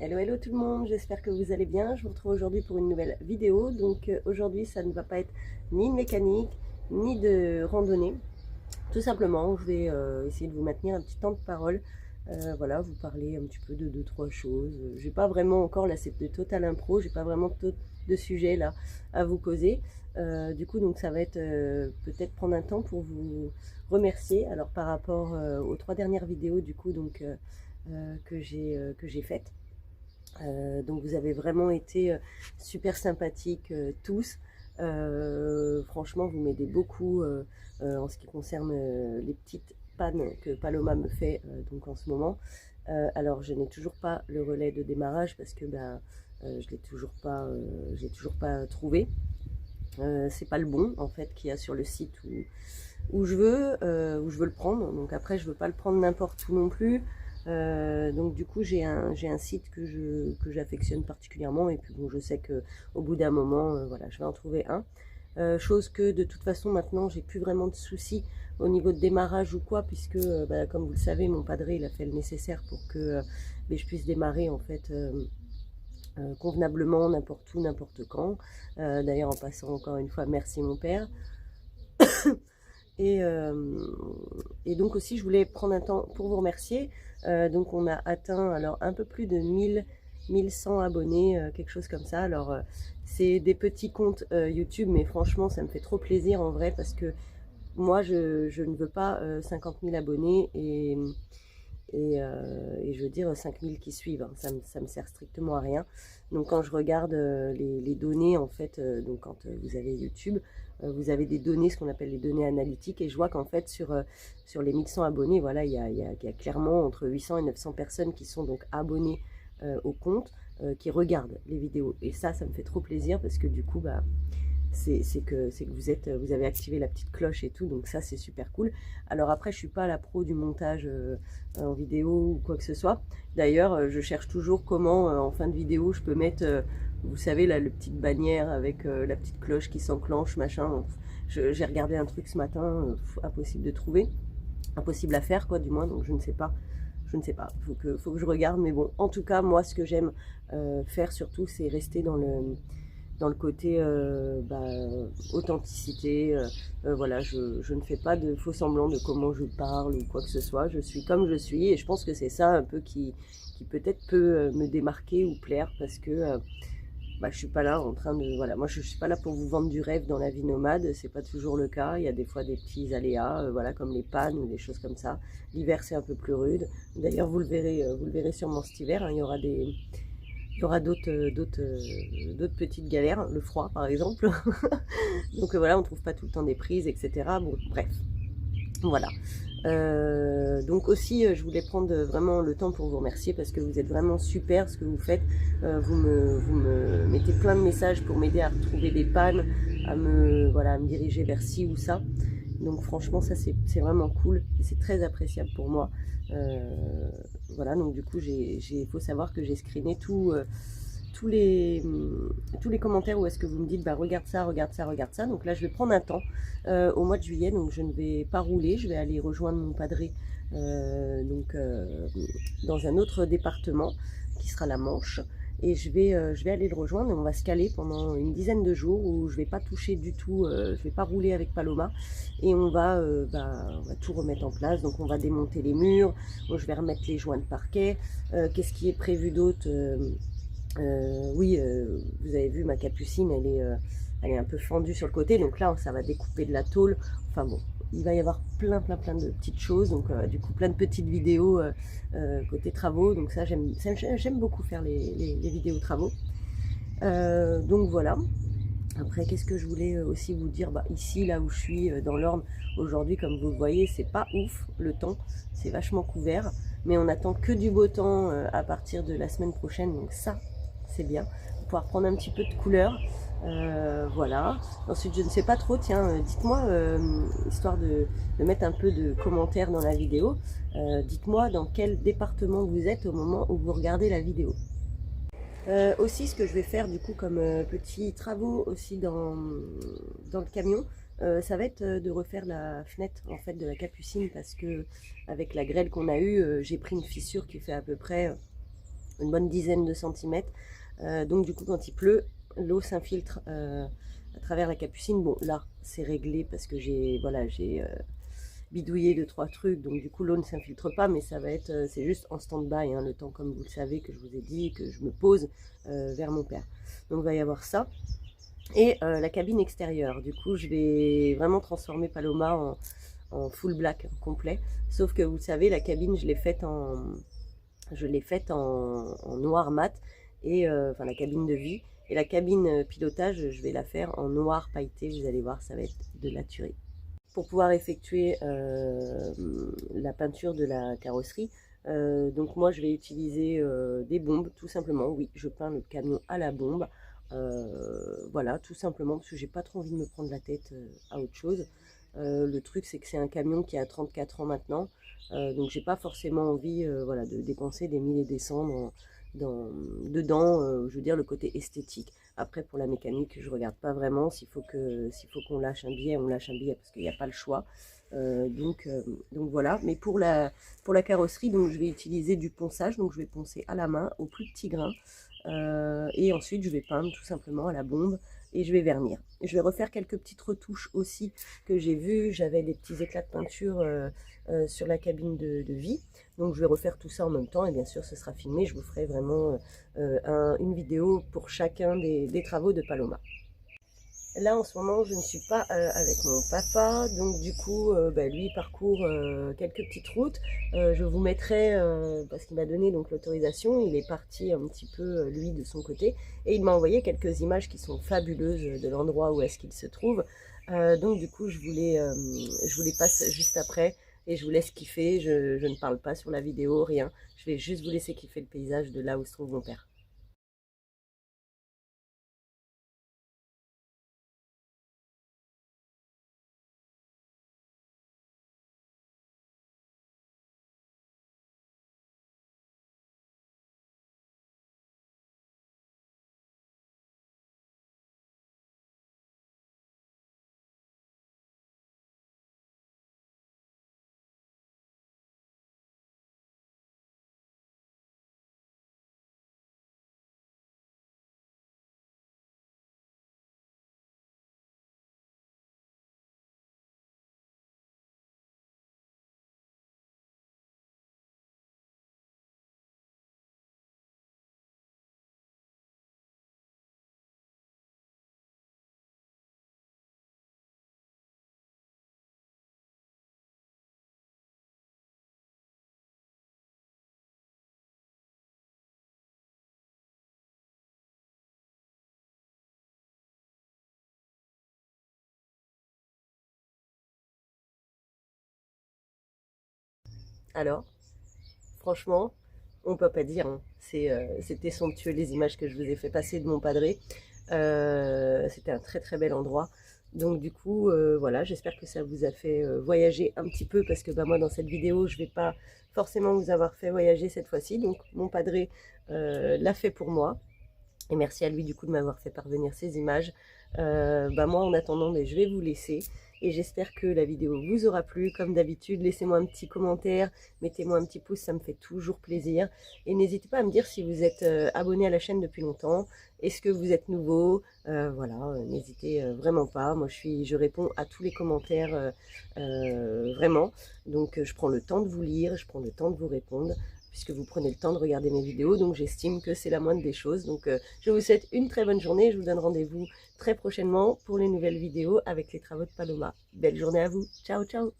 Hello, hello tout le monde, j'espère que vous allez bien. Je vous retrouve aujourd'hui pour une nouvelle vidéo. Donc aujourd'hui, ça ne va pas être ni de mécanique, ni de randonnée. Tout simplement, je vais essayer de vous maintenir un petit temps de parole. Voilà, vous parler un petit peu de deux, trois choses. J'ai pas vraiment encore, là c'est de total impro, j'ai pas vraiment de sujet là à vous poser. Du coup, donc ça va être peut-être prendre un temps pour vous remercier. Alors par rapport aux trois dernières vidéos du coup donc que j'ai faites. Donc vous avez vraiment été super sympathiques tous. Franchement, vous m'aidez beaucoup en ce qui concerne les petites pannes que Paloma me fait donc en ce moment. Alors je n'ai toujours pas le relais de démarrage parce que je l'ai j'ai toujours pas trouvé. C'est pas le bon en fait qu'il y a sur le site où je veux le prendre. Donc après je veux pas le prendre n'importe où non plus. Donc du coup j'ai un site que j'affectionne particulièrement et puis bon je sais que au bout d'un moment voilà je vais en trouver un. Chose que de toute façon maintenant j'ai plus vraiment de soucis au niveau de démarrage ou quoi puisque comme vous le savez mon padré il a fait le nécessaire pour que je puisse démarrer en fait convenablement n'importe où n'importe quand. D'ailleurs en passant encore une fois merci mon père. Et, et donc aussi, je voulais prendre un temps pour vous remercier. Donc on a atteint alors un peu plus de 1100 abonnés, quelque chose comme ça. Alors c'est des petits comptes YouTube, mais franchement, ça me fait trop plaisir en vrai parce que moi, je ne veux pas 50 000 abonnés et je veux dire 5000 qui suivent, hein. Ça me sert strictement à rien. Donc quand je regarde les données en fait, donc quand vous avez YouTube, vous avez des données, ce qu'on appelle les données analytiques, et je vois qu'en fait sur les 1100 abonnés, voilà, il y a clairement entre 800 et 900 personnes qui sont donc abonnées au compte, qui regardent les vidéos. Et ça me fait trop plaisir parce que du coup, c'est que vous avez activé la petite cloche et tout, donc ça c'est super cool. Alors après je suis pas la pro du montage en vidéo ou quoi que ce soit. D'ailleurs je cherche toujours comment en fin de vidéo je peux mettre vous savez là le petite bannière avec la petite cloche qui s'enclenche machin. J'ai regardé un truc ce matin, impossible de trouver, impossible à faire quoi du moins, donc je ne sais pas. Faut que je regarde, mais bon, en tout cas, moi, ce que j'aime faire surtout, c'est rester dans le côté authenticité. Voilà, je ne fais pas de faux semblants de comment je parle ou quoi que ce soit. Je suis comme je suis et je pense que c'est ça un peu qui peut-être peut me démarquer ou plaire parce que je suis pas là en train de voilà, moi je suis pas là pour vous vendre du rêve dans la vie nomade, c'est pas toujours le cas. Il y a des fois des petits aléas, voilà comme les pannes ou des choses comme ça. L'hiver c'est un peu plus rude. D'ailleurs vous le verrez sûrement cet hiver, hein, il y aura d'autres petites galères, le froid par exemple. Donc voilà, on trouve pas tout le temps des prises, etc. Bon, bref, voilà. Donc aussi, je voulais prendre vraiment le temps pour vous remercier parce que vous êtes vraiment super ce que vous faites. Vous me mettez plein de messages pour m'aider à retrouver des pannes, à me diriger vers ci ou ça. Donc franchement, ça c'est vraiment cool et c'est très appréciable pour moi. Voilà, donc du coup, faut savoir que j'ai screené tous les commentaires où est-ce que vous me dites regarde ça, regarde ça, regarde ça. Donc là je vais prendre un temps au mois de juillet, donc je ne vais pas rouler, je vais aller rejoindre mon padré dans un autre département qui sera la Manche. Et je vais aller le rejoindre et on va se caler pendant une dizaine de jours où je vais pas toucher du tout, je vais pas rouler avec Paloma et on va tout remettre en place. Donc on va démonter les murs, je vais remettre les joints de parquet. Qu'est-ce qui est prévu d'autre? Oui, vous avez vu ma capucine, elle est un peu fendue sur le côté, donc là ça va découper de la tôle. Enfin bon, il va y avoir plein de petites choses, donc du coup plein de petites vidéos côté travaux, donc ça j'aime beaucoup faire les vidéos travaux. Donc voilà. Après, qu'est-ce que je voulais aussi vous dire? Ici, là où je suis, dans l'Orne, aujourd'hui, comme vous le voyez, c'est pas ouf le temps, c'est vachement couvert, mais on attend que du beau temps à partir de la semaine prochaine, donc ça, c'est bien. Pouvoir prendre un petit peu de couleur, voilà. Ensuite, je ne sais pas trop, tiens, dites-moi, histoire de mettre un peu de commentaires dans la vidéo, dites-moi dans quel département vous êtes au moment où vous regardez la vidéo. Aussi, ce que je vais faire du coup comme petits travaux aussi dans le camion, ça va être de refaire la fenêtre en fait de la capucine parce que avec la grêle qu'on a eue, j'ai pris une fissure qui fait à peu près une bonne dizaine de centimètres. Donc du coup quand il pleut, l'eau s'infiltre à travers la capucine. Bon là c'est réglé parce que j'ai bidouillé 2-3 trucs, donc du coup l'eau ne s'infiltre pas, mais ça va être, c'est juste en stand-by, hein, le temps, comme vous le savez, que je vous ai dit, que je me pose vers mon père. Donc il va y avoir ça. Et la cabine extérieure, du coup je vais vraiment transformer Paloma en full black complet, sauf que vous savez, la cabine je l'ai faite en noir mat, et enfin la cabine de vie, et la cabine pilotage je vais la faire en noir pailleté. Vous allez voir, ça va être de la tuerie. Pour pouvoir effectuer la peinture de la carrosserie, donc moi je vais utiliser des bombes, tout simplement. Oui, je peins le camion à la bombe, voilà, tout simplement parce que j'ai pas trop envie de me prendre la tête à autre chose. Le truc c'est que c'est un camion qui a 34 ans maintenant, donc j'ai pas forcément envie voilà, de dépenser des milliers et des cents dedans, je veux dire le côté esthétique. Après pour la mécanique je regarde pas vraiment, s'il faut qu'on lâche un billet, on lâche un billet parce qu'il n'y a pas le choix. Donc voilà, mais pour la carrosserie, donc je vais utiliser du ponçage, donc je vais poncer à la main au plus petit grain, et ensuite je vais peindre tout simplement à la bombe et je vais vernir. Je vais refaire quelques petites retouches aussi que j'ai vues. J'avais des petits éclats de peinture sur la cabine de vie, donc je vais refaire tout ça en même temps, et bien sûr ce sera filmé. Je vous ferai vraiment une vidéo pour chacun des travaux de Paloma. Là en ce moment je ne suis pas avec mon papa, donc du coup lui il parcourt quelques petites routes. Je vous mettrai, parce qu'il m'a donné donc l'autorisation, il est parti un petit peu lui de son côté, et il m'a envoyé quelques images qui sont fabuleuses de l'endroit où est-ce qu'il se trouve. Donc du coup je vous les passe juste après, et je vous laisse kiffer. Je ne parle pas sur la vidéo, rien, je vais juste vous laisser kiffer le paysage de là où se trouve mon père. Alors, franchement, on peut pas dire, hein. C'était somptueux les images que je vous ai fait passer de mon padré. C'était un très très bel endroit. Donc du coup, voilà, j'espère que ça vous a fait voyager un petit peu, parce que bah, moi dans cette vidéo, je vais pas forcément vous avoir fait voyager cette fois-ci. Donc mon padré l'a fait pour moi. Et merci à lui du coup de m'avoir fait parvenir ces images. Bah moi en attendant, mais je vais vous laisser. Et j'espère que la vidéo vous aura plu. Comme d'habitude, laissez-moi un petit commentaire, mettez-moi un petit pouce, ça me fait toujours plaisir. Et n'hésitez pas à me dire si vous êtes abonné à la chaîne depuis longtemps. Est-ce que vous êtes nouveau? Voilà, n'hésitez vraiment pas. Moi je réponds à tous les commentaires, vraiment. Donc je prends le temps de vous lire, je prends le temps de vous répondre, puisque vous prenez le temps de regarder mes vidéos, donc j'estime que c'est la moindre des choses. Donc je vous souhaite une très bonne journée, je vous donne rendez-vous très prochainement pour les nouvelles vidéos avec les travaux de Paloma. Belle journée à vous, ciao ciao.